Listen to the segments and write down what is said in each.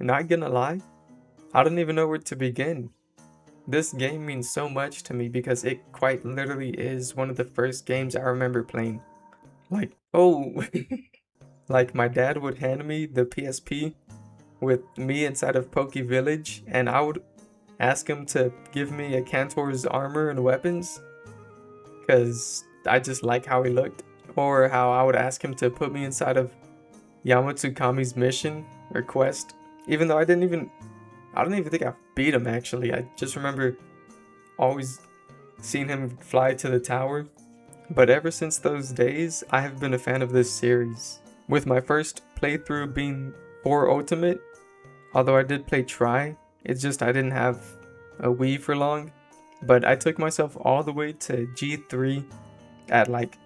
not gonna lie, I don't even know where to begin. This game means so much to me because it quite literally is one of the first games I remember playing. Like, oh, like my dad would hand me the PSP with me inside of Poke Village, and I would ask him to give me a Cantor's armor and weapons because I just like how he looked. Or how I would ask him to put me inside of Yamatsukami's mission or quest, even though I don't even think I beat him actually. I just remember always seeing him fly to the tower. But ever since those days, I have been a fan of this series. With my first playthrough being 4 Ultimate, although I did play Try, it's just I didn't have a Wii for long. But I took myself all the way to G3 at like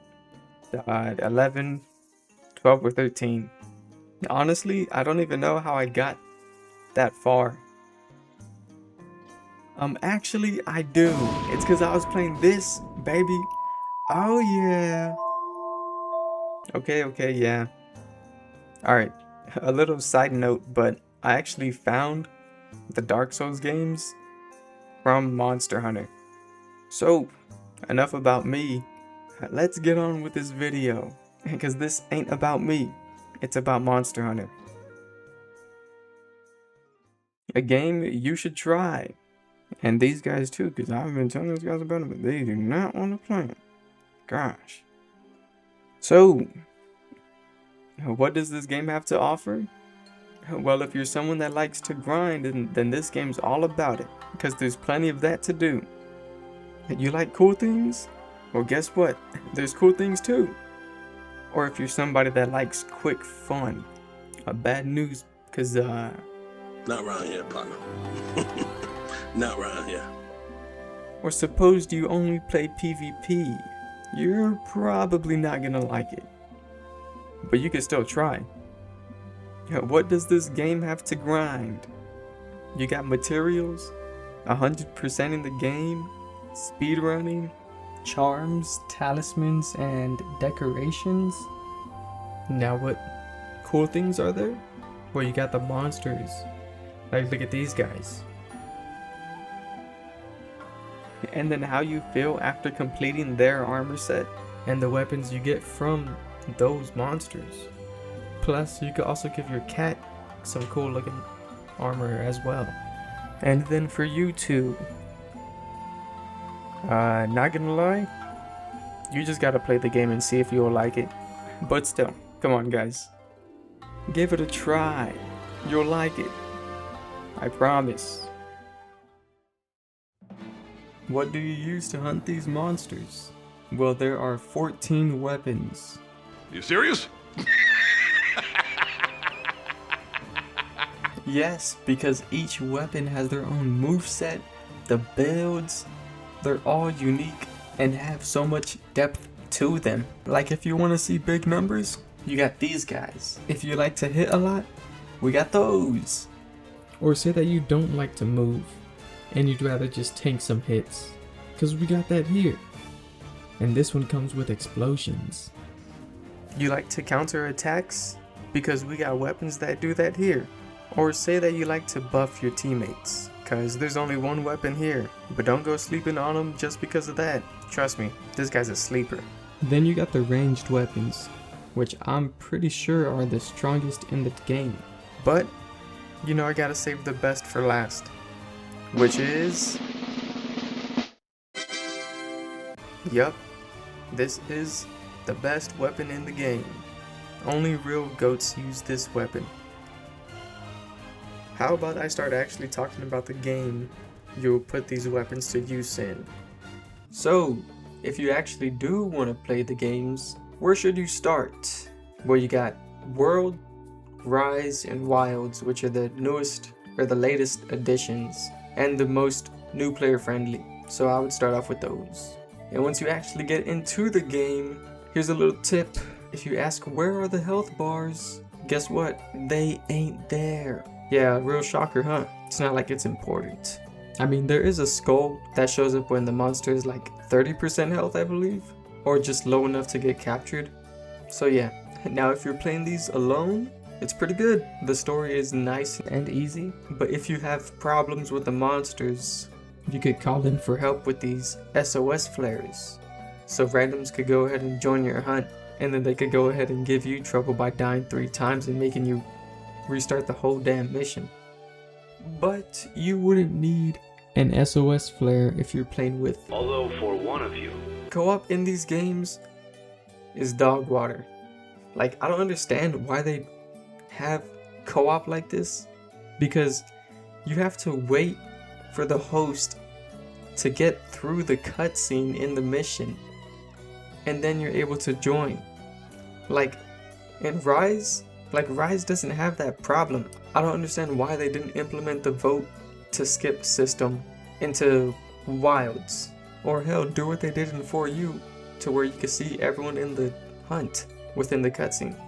11, 12, or 13. Honestly, I don't even know how I got that far. Actually, I do. It's because I was playing this, baby. Oh, yeah. Okay, yeah. Alright, a little side note, but I actually found the Dark Souls games from Monster Hunter. So, enough about me. Let's get on with this video, because this ain't about me, it's about Monster Hunter. A game you should try, and these guys too, because I've been telling these guys about it, but they do not want to play it. Gosh. So, what does this game have to offer? Well, if you're someone that likes to grind, then this game's all about it, because there's plenty of that to do. You like cool things? Well, guess what? There's cool things too. Or if you're somebody that likes quick fun, bad news, cause not around here, partner. Not around here. Or suppose you only play PvP, you're probably not gonna like it, but you can still try. What does this game have to grind? You got materials, 100% in the game, speedrunning, charms, talismans, and decorations. Now what cool things are there? Well, you got the monsters. Like, look at these guys. And then how you feel after completing their armor set, and the weapons you get from those monsters. Plus, you could also give your cat some cool looking armor as well. And then for you two, not gonna lie, you just gotta play the game and see if you'll like it. But still, come on guys, give it a try. You'll like it, I promise. What do you use to hunt these monsters? Well, there are 14 weapons. You serious? Yes, because each weapon has their own moveset, the builds, they're all unique and have so much depth to them. Like if you want to see big numbers, you got these guys. If you like to hit a lot, we got those. Or say that you don't like to move and you'd rather just tank some hits, because we got that here. And this one comes with explosions. You like to counter attacks? Because we got weapons that do that here. Or say that you like to buff your teammates, cause there's only one weapon here, but don't go sleeping on them just because of that. Trust me, this guy's a sleeper. Then you got the ranged weapons, which I'm pretty sure are the strongest in the game. But, you know I gotta save the best for last, which is... Yup, this is the best weapon in the game. Only real goats use this weapon. How about I start actually talking about the game you'll put these weapons to use in? So, if you actually do want to play the games, where should you start? Well, you got World, Rise, and Wilds, which are the newest or the latest additions and the most new player friendly. So I would start off with those. And once you actually get into the game, here's a little tip. If you ask where are the health bars, guess what? They ain't there. Yeah, real shocker, huh? It's not like it's important. I mean, there is a skull that shows up when the monster is like 30% health, I believe, or just low enough to get captured. So yeah, now if you're playing these alone, It's pretty good. The story is nice and easy, but if you have problems with the monsters, you could call in for help with these SOS flares. So randoms could go ahead and join your hunt, and then they could go ahead and give you trouble by dying 3 times and making you restart the whole damn mission. But you wouldn't need an SOS flare if you're playing with. Although for one of you, Co-op in these games is dog water. Like, I don't understand why they have co-op like this, because you have to wait for the host to get through the cutscene in the mission, and then you're able to join. Like, in Rise doesn't have that problem. I don't understand why they didn't implement the vote to skip system into Wilds, or hell, do what they did in 4U to where you could see everyone in the hunt within the cutscene.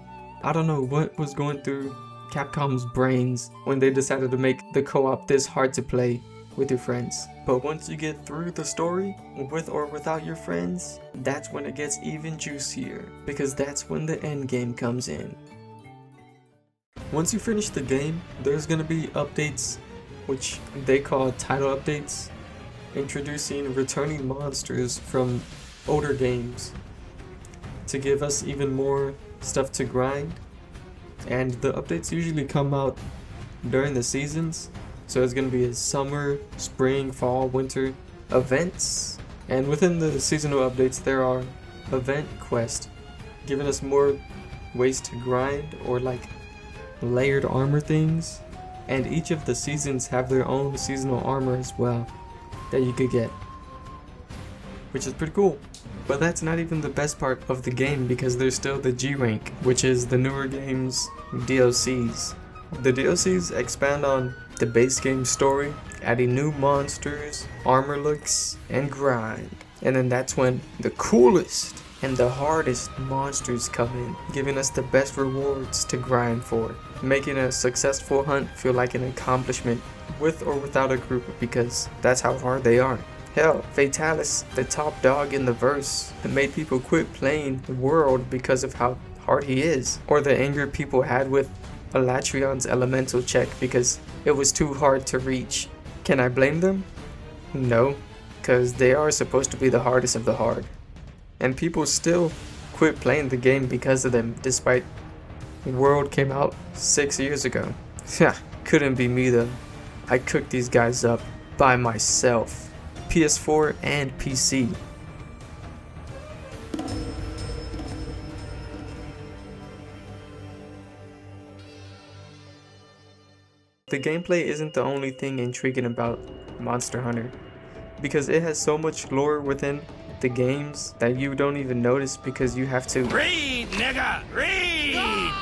I don't know what was going through Capcom's brains when they decided to make the co-op this hard to play with your friends. But once you get through the story, with or without your friends, that's when it gets even juicier, because that's when the end game comes in. Once you finish the game, there's gonna be updates, which they call title updates, introducing returning monsters from older games to give us even more stuff to grind. And the updates usually come out during the seasons, so it's gonna be a summer, spring, fall, winter events. And within the seasonal updates there are event quests giving us more ways to grind, or like layered armor things, and each of the seasons have their own seasonal armor as well that you could get, which is pretty cool. But that's not even the best part of the game, because there's still the G rank, which is the newer game's DLCs. The DLCs expand on the base game story, adding new monsters, armor looks, and grind. And then that's when the coolest and the hardest monsters come in, giving us the best rewards to grind for, making a successful hunt feel like an accomplishment with or without a group, because that's how hard they are. Hell, Fatalis, the top dog in the verse, made people quit playing the world because of how hard he is, or the anger people had with Elatrion's elemental check because it was too hard to reach. Can I blame them? No, because they are supposed to be the hardest of the hard. And people still quit playing the game because of them, despite World came out 6 years ago. Couldn't be me though. I cooked these guys up by myself. PS4 and PC. The gameplay isn't the only thing intriguing about Monster Hunter, because it has so much lore within the games that you don't even notice because you have to Read, nigga, read!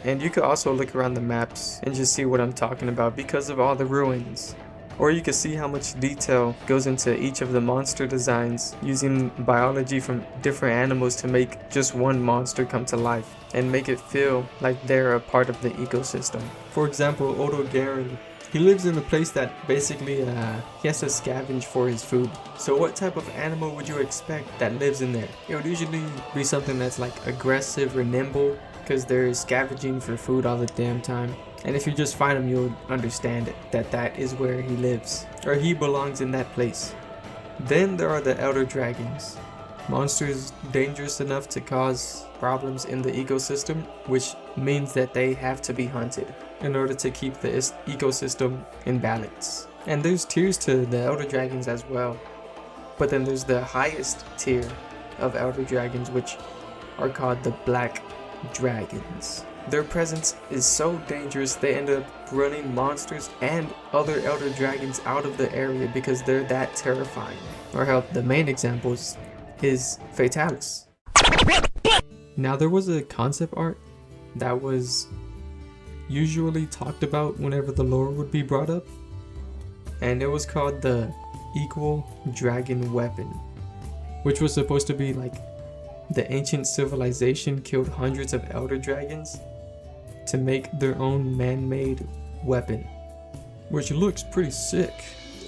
And you could also look around the maps and just see what I'm talking about because of all the ruins. Or you can see how much detail goes into each of the monster designs, using biology from different animals to make just one monster come to life and make it feel like they're a part of the ecosystem. For example, Odo Garen, he lives in a place that basically he has to scavenge for his food. So what type of animal would you expect that lives in there? It would usually be something that's like aggressive or nimble, because they're scavenging for food all the damn time. And if you just find him, you'll understand it, that is where he lives, or he belongs in that place. Then there are the Elder Dragons, monsters dangerous enough to cause problems in the ecosystem, which means that they have to be hunted in order to keep the ecosystem in balance. And there's tiers to the Elder Dragons as well. But then there's the highest tier of Elder Dragons, which are called the Black Dragons. Their presence is so dangerous they end up running monsters and other Elder Dragons out of the area because they're that terrifying. Or hell, the main example is Fatalis. Now there was a concept art that was usually talked about whenever the lore would be brought up, and it was called the Equal Dragon Weapon, which was supposed to be like the ancient civilization killed hundreds of Elder Dragons to make their own man-made weapon, which looks pretty sick.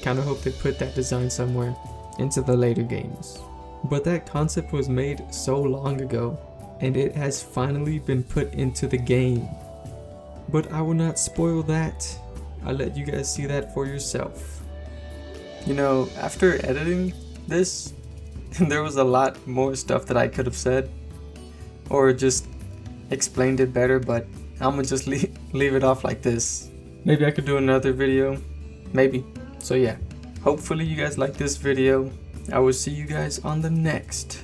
Kinda hope they put that design somewhere into the later games. But that concept was made so long ago and it has finally been put into the game. But I will not spoil that. I'll let you guys see that for yourself. You know, after editing this, there was a lot more stuff that I could have said or just explained it better, but I'm gonna just leave it off like this. Maybe I could do another video, maybe. So yeah, hopefully you guys like this video. I will see you guys on the next.